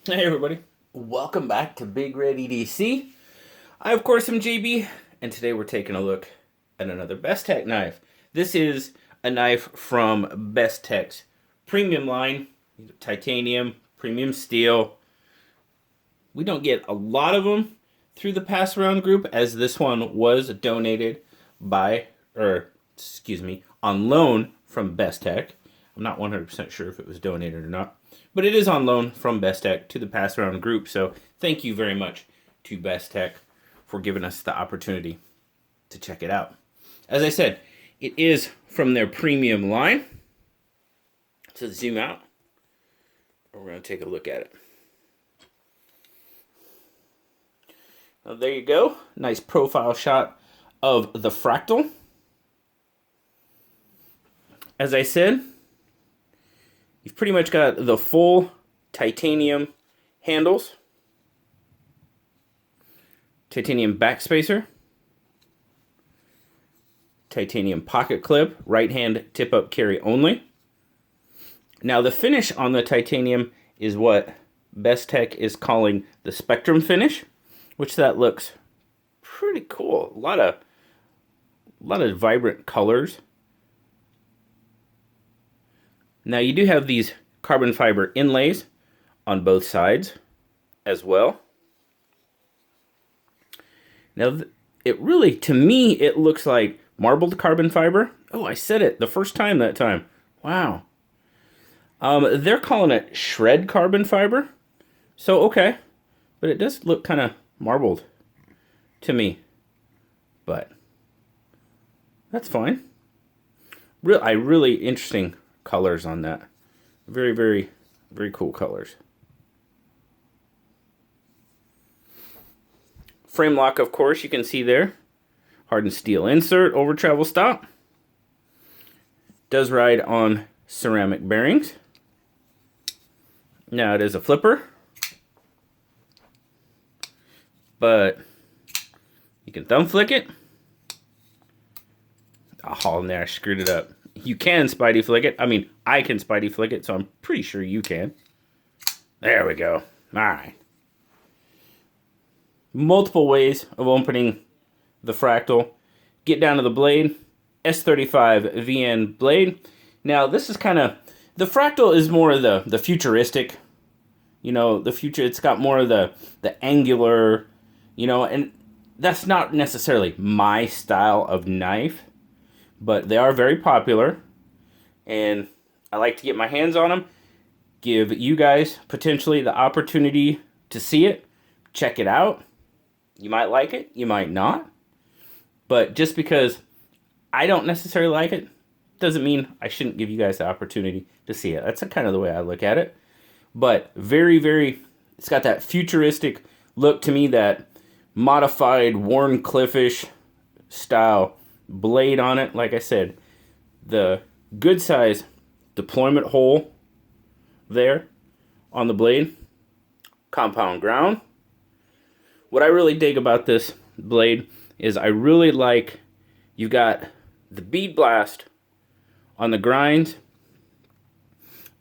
Hey everybody, welcome back to Big Red EDC. I of course am JB, and today we're taking a look at another Bestech knife. This is a knife from Bestech's premium line, titanium, premium steel. We don't get a lot of them through the pass around group, as this one was donated by, on loan from Bestech. I'm not 100% sure if it was donated or not, but it is on loan from Bestech to the pass around group. So thank you very much to Bestech for giving us the opportunity to check it out. As I said, it is from their premium line. So zoom out, we're going to take a look at it. Now there you go, nice profile shot of the Fractal. As I said, you've pretty much got the full titanium handles, titanium backspacer, titanium pocket clip, right hand tip up carry only. Now the finish on the titanium is what Bestech is calling the Spectrum finish, which that looks pretty cool. A lot of vibrant colors. Now you do have these carbon fiber inlays on both sides as well. Now it really, to me, it looks like marbled carbon fiber. Oh, I said it the first time that time. Wow. They're calling it shred carbon fiber. So, okay. But it does look kind of marbled to me. But that's fine. Really interesting colors on that. Very, very, very cool colors. Frame lock, of course, you can see there. Hardened steel insert over travel stop. Does ride on ceramic bearings. Now it is a flipper, but you can thumb flick it. Oh, and there, I screwed it up. You can Spidey flick it. I mean, I can Spidey flick it, so I'm pretty sure you can. There we go. All right. Multiple ways of opening the Fractal. Get down to the blade. S35 VN blade. Now, this is kind of... The Fractal is more of the futuristic. You know, the future. It's got more of the angular, you know, and that's not necessarily my style of knife. But they are very popular, and I like to get my hands on them, give you guys potentially the opportunity to see it, check it out. You might like it, you might not, but just because I don't necessarily like it doesn't mean I shouldn't give you guys the opportunity to see it. That's kind of the way I look at it. But very, very, it's got that futuristic look to me, that modified Warncliffe-ish style blade on it. Like I said, the good size deployment hole there on the blade. Compound ground. What I really dig about this blade is I really like, you've got the bead blast on the grinds,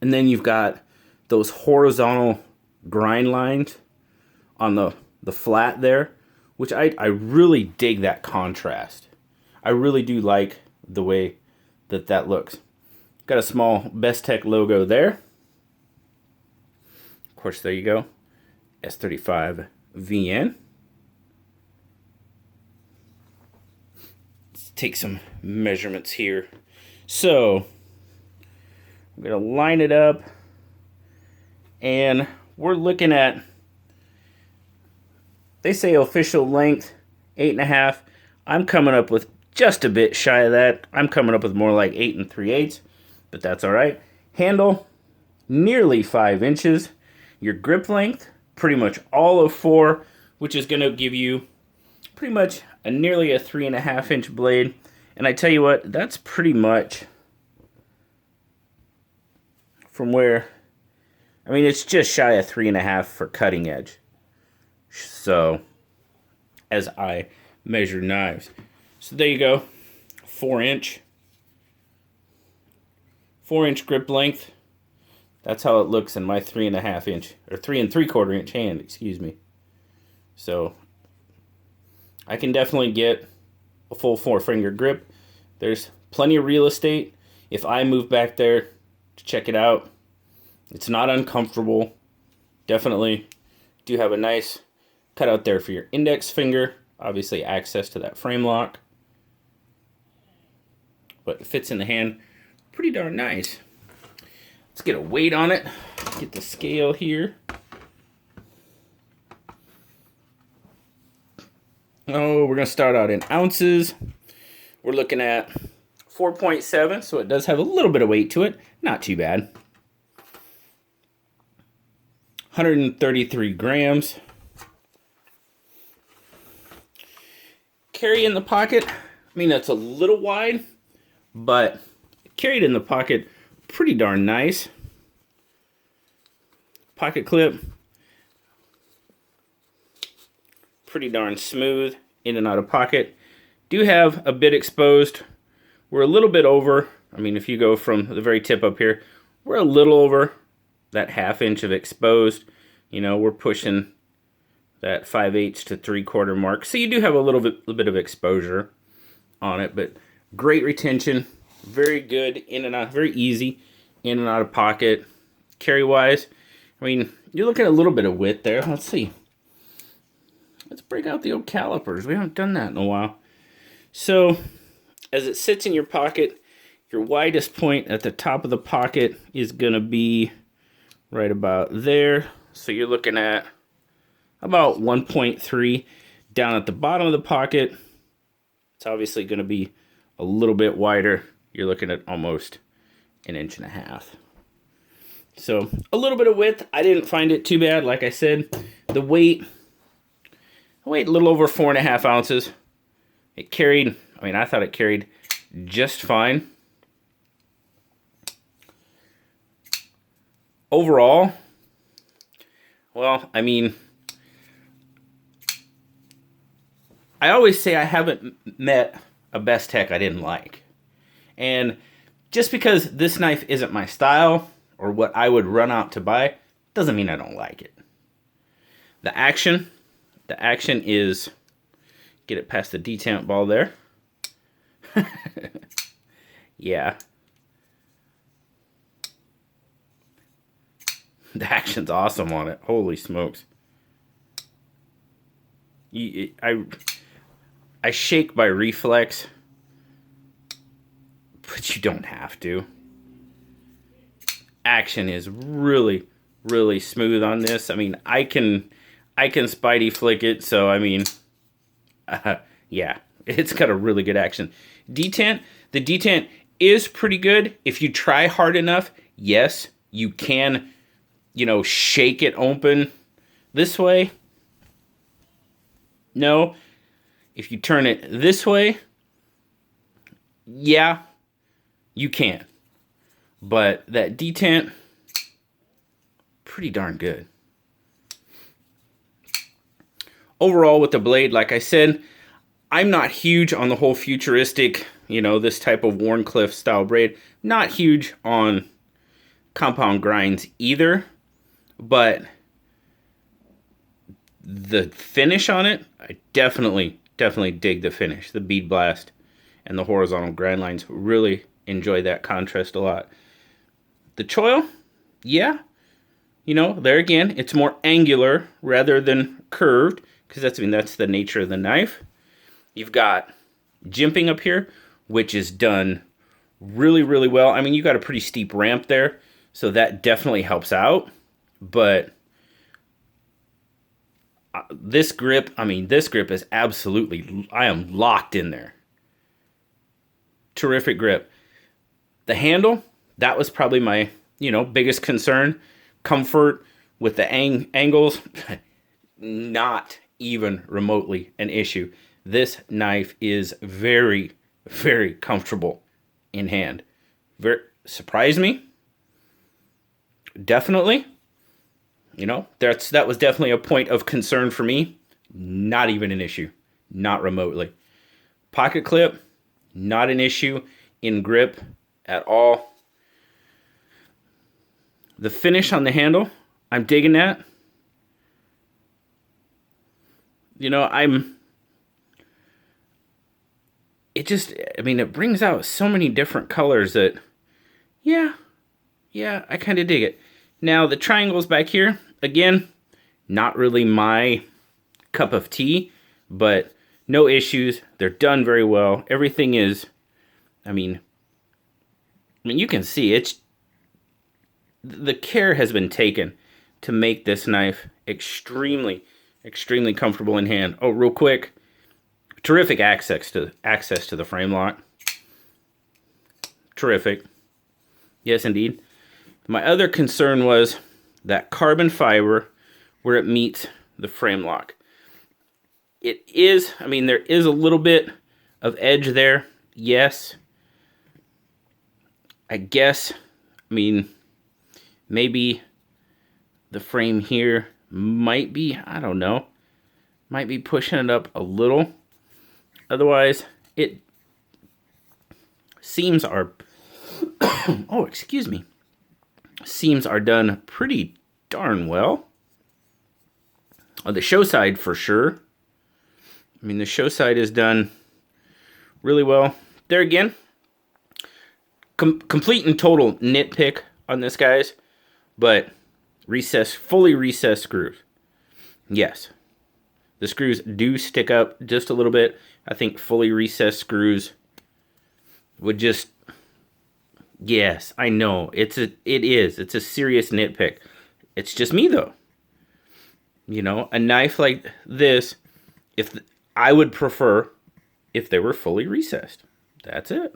and then you've got those horizontal grind lines on the flat there, which I really dig that contrast. I really do like the way that looks. Got a small Bestech logo there. Of course, there you go. S35 VN. Let's take some measurements here. So, I'm going to line it up. And we're looking at, they say official length, 8.5. I'm coming up with just a bit shy of that. I'm coming up with more like 8 3/8, but that's all right. Handle, nearly 5 inches. Your grip length, pretty much all of 4, which is going to give you pretty much nearly a 3.5 inch blade. And I tell you what, that's pretty much from where, I mean, it's just shy of 3.5 for cutting edge. So, as I measure knives. So there you go, 4 inch grip length. That's how it looks in my 3.5 inch, or 3 3/4 inch hand, excuse me. So I can definitely get a full 4-finger grip. There's plenty of real estate. If I move back there to check it out, it's not uncomfortable. Definitely do have a nice cutout there for your index finger. Obviously access to that frame lock. But it fits in the hand pretty darn nice. Let's get a weight on it. Get the scale here. Oh, we're going to start out in ounces. We're looking at 4.7, so it does have a little bit of weight to it. Not too bad. 133 grams. Carry in the pocket. I mean, that's a little wide, but carried in the pocket pretty darn nice. Pocket clip. Pretty darn smooth in and out of pocket. Do have a bit exposed. We're a little bit over. I mean, if you go from the very tip up here, we're a little over that 1/2 inch of exposed. You know, we're pushing that 5/8 to 3/4 mark. So you do have a little bit of exposure on it, but great retention. Very good in and out, very easy in and out of pocket. Carry wise, I mean, you're looking at a little bit of width there. Let's see. Let's break out the old calipers. We haven't done that in a while. So, as it sits in your pocket, your widest point at the top of the pocket is going to be right about there. So you're looking at about 1.3 down at the bottom of the pocket. It's obviously going to be a little bit wider. You're looking at almost 1.5 inches. So, a little bit of width. I didn't find it too bad. Like I said, the weight... a little over 4.5 ounces. It carried, I mean, I thought it carried just fine. Overall, well, I mean, I always say I haven't met a Bestech I didn't like. And just because this knife isn't my style or what I would run out to buy, doesn't mean I don't like it. The action is, get it past the detent ball there. Yeah. The action's awesome on it. Holy smokes. I shake by reflex, but you don't have to. Action is really, really smooth on this. I mean, I can Spidey flick it, so I mean, yeah, it's got a really good action. Detent, the detent is pretty good. If you try hard enough, yes, you can, you know, shake it open this way. No, if you turn it this way, yeah, you can. But that detent, pretty darn good. Overall with the blade, like I said, I'm not huge on the whole futuristic, you know, this type of Wharncliffe style braid. Not huge on compound grinds either, but the finish on it, I definitely dig the finish. The bead blast and the horizontal grind lines, really enjoy that contrast a lot. The choil, yeah, you know, there again, it's more angular rather than curved, because that's the nature of the knife. You've got jimping up here, which is done really, really well. I mean, you got a pretty steep ramp there, so that definitely helps out. But this grip, I mean, this grip is absolutely, I am locked in there. Terrific grip. The handle, that was probably my, you know, biggest concern. Comfort with the angles, not even remotely an issue. This knife is very, very comfortable in hand. Surprised me. Definitely. You know, that was definitely a point of concern for me. Not even an issue. Not remotely. Pocket clip, not an issue in grip at all. The finish on the handle, I'm digging that. You know, it brings out so many different colors that, yeah, I kind of dig it. Now, the triangles back here, again, not really my cup of tea, but no issues. They're done very well. Everything is, I mean, you can see the care has been taken to make this knife extremely, extremely comfortable in hand. Oh, real quick, terrific access to the frame lock. Terrific. Yes, indeed. My other concern was that carbon fiber where it meets the frame lock. It is, I mean, there is a little bit of edge there. Yes. I guess, I mean, maybe the frame here might be, I don't know, might be pushing it up a little. Otherwise, seams are, oh, excuse me. Seams are done pretty darn well. On the show side, for sure. I mean, the show side is done really well. There again, complete and total nitpick on this, guys. But fully recessed screws. Yes. The screws do stick up just a little bit. I think fully recessed screws would just... Yes, I know. It's a serious nitpick. It's just me, though. You know, a knife like this, I would prefer if they were fully recessed. That's it.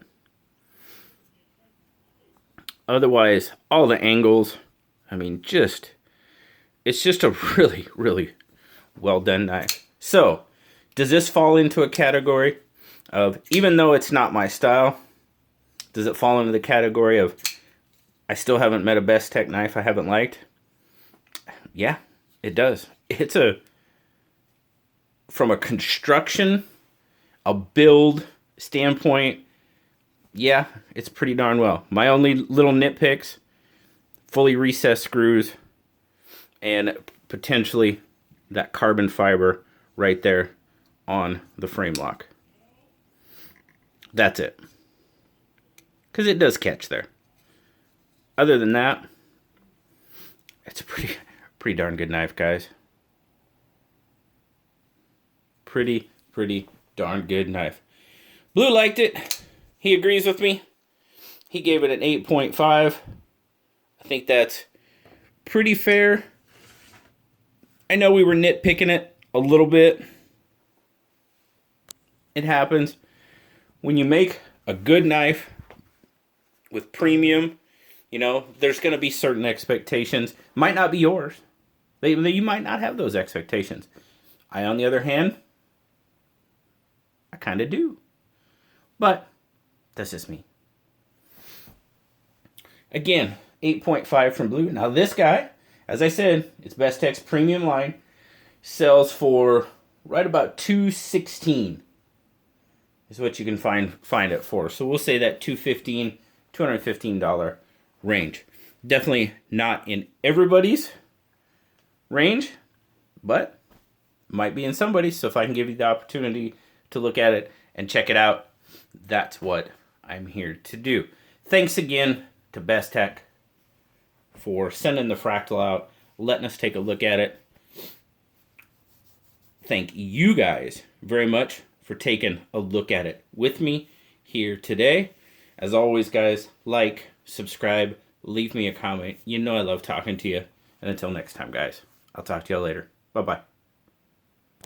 Otherwise, all the angles, I mean, it's just a really, really well done knife. So, does this fall into a category of, even though it's not my style, does it fall into the category of, I still haven't met a Bestech knife I haven't liked? Yeah, it does. From a construction, a build standpoint, yeah, it's pretty darn well. My only little nitpicks, fully recessed screws, and potentially that carbon fiber right there on the frame lock. That's it. Because it does catch there. Other than that, it's a pretty darn good knife, guys. Pretty darn good knife. Blue liked it. He agrees with me. He gave it an 8.5. I think that's pretty fair. I know we were nitpicking it a little bit. It happens. When you make a good knife with premium, you know, there's going to be certain expectations. Might not be yours. You might not have those expectations. I, on the other hand, I kind of do. But that's just me. Again, 8.5 from Blue. Now this guy, as I said, it's Bestech's premium line. Sells for right about $216 is what you can find it for. So we'll say that $215 range. Definitely not in everybody's range, but might be in somebody's. So if I can give you the opportunity to look at it and check it out, that's what I'm here to do. Thanks again to Bestech for sending the Fractal out, letting us take a look at it. Thank you guys very much for taking a look at it with me here today. As always, guys, like, subscribe, leave me a comment. You know I love talking to you. And until next time, guys, I'll talk to y'all later. Bye-bye.